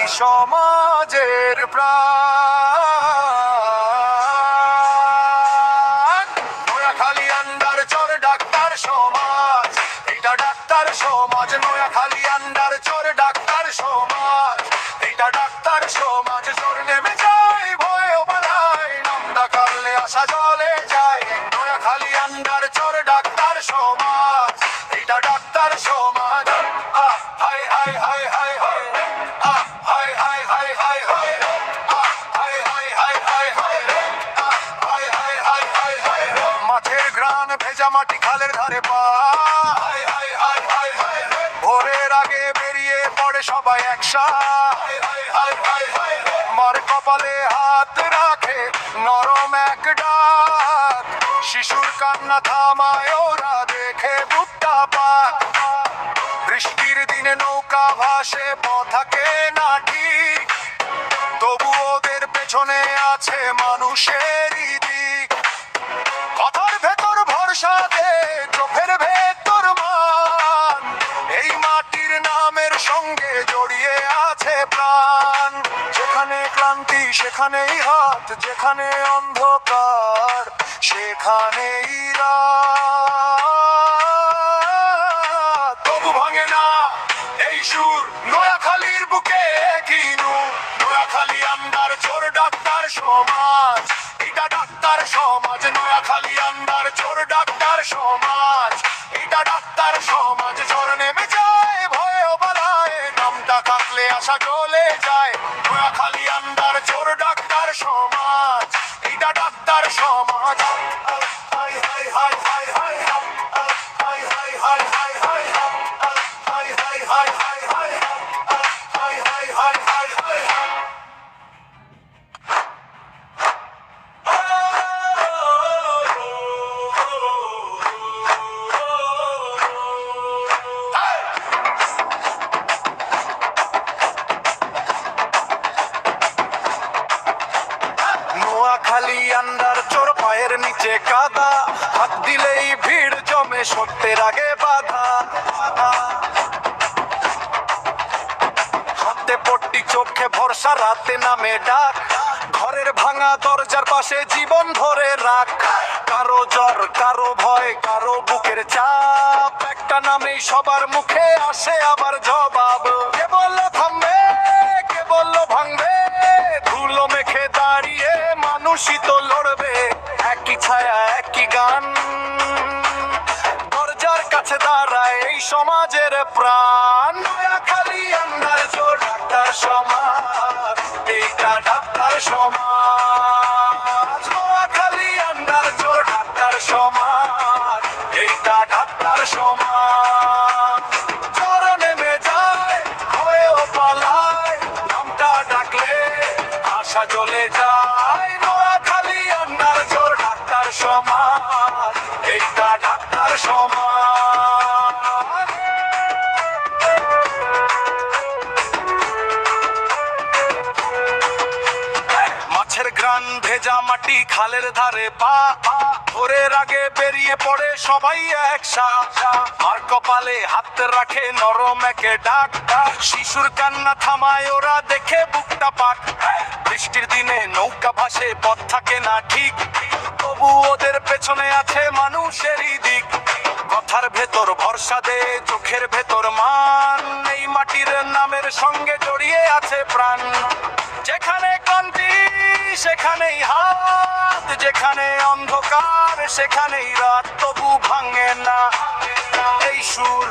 সমাজের প্রাণ। নোয়াখালী আন্ডার চর ডাক্তার সমাজ, এটা ডাক্তার সমাজ। নোয়াখালী আন্ডার চর ডাক্তার সমাজ, এটা ডাক্তার সমাজ। চোর নেমে যায় ভয় পালায়, নাম ডাকালে আশা জলে যায়। নোয়াখালী আন্ডার চর ডাক্তার সমাজ, এটা ডাক্তার সমাজ। High high high high high, high high high high high, high high high high high, high high high high high. মাঠের গ্রান ভেজা মাটি খালের ধারে পা, high high high high high. ভোরের আগে বেরিয়ে পড়ে সবাই একসাথে, হাই হাই হাই হাই। মার কপালে হাত রাখে নরম এক ডাক, শিশুর কান্না থামায় ওরা দেখে বুকটা পাক। বৃষ্টির দিনে নৌকা ভাসে পথাকে না ঠিক, তবু ওদের পেছনে আছে মানুষেরই দিক। কথার ভেতর ভরসা দে, চোখের ভেতর মান, এই মাটির নামের সঙ্গে জড়িয়ে আছে প্রাণ। যেখানে ক্লান্তি সেখানেই হাত, যেখানে অন্ধকার সেখানেই রাত। তবু ভাঙে না এই সুর নোয়াখালীর বুকে কিনু। নোয়াখালী আন্ডার চোর ডাক্তার সমাজ, এটা ডাক্তার সমাজ। নোয়াখালী আন্ডার চোর ডাক্তার সমাজ, এটা ডাক্তার সমাজ। চোর নেমে যায় ভয় পালায়, নামটা কাটলে আশা চলে যায়। নোয়াখালী আন্ডার চোর ডাক্তার সমাজ, এটা ডাক্তার সমাজ। High high high high high, high high high high high, high high high high high, high high high high high. Noakhali under চোর পায়ের নিচে কাদা, হাত দিলেই ভিড় জমে সত্যের আগে বাধা। হাতে পট্টি চোখে ভরসা, রাতে নামে ডাক, ঘরের ভাঙা দরজার পাশে জীবন ধরে রাখ। কারো জ্বর কারো ভয় কারো বুকের চাপ, একটা নামেই সবার মুখে আসে আবার জবাব। কে বললো থামবে, কে বললো ভাঙবে, ধুলো মেখে দাঁড়িয়ে মানুষই তো লড়বে। একই ছায়া একই গান, দরজার কাছে দাঁড়ায় এই সমাজের প্রাণ। নোয়াখালী আন্ডার চোর ডাক্তার সমাজ, এইটা ডাক্তার সমাজ। নোয়াখালী আন্ডার চোর ডাক্তার সমাজ, এইটা ডাক্তার সমাজ। চোর নেমে যায় ভয়েও পালায়, নামটা ডাকলে আশা জ্বলে যায়। নোয়াখালী আন্ডার চোর ডাক্তার সমাজ, এইটা ডাক্তার সমাজ। মাছের গ্রান ভেজা মাটি খালের ধারে পা, ভোরের আগে বেরিয়ে পড়ে সবাই একসাথে। আর কপালে হাত রাখে নরম একে ডাক, শিশুর কান্না থামায় ওরা দেখে বুকটা পাক। বৃষ্টির দিনে নৌকা ভাসে পথ থাকে না ঠিক, তবু ওদের পেছনে আছে মানুষেরই দিক। কথার ভেতর ভরসা দে, চোখের ভেতর মান, এই মাটির নামের সঙ্গে জড়িয়ে আছে প্রাণ। যেখানে ক্লান্তি সেখানেই হাত, যেখানে অন্ধকার সেখানেই রাত। তবু ভাঙে না এই সুর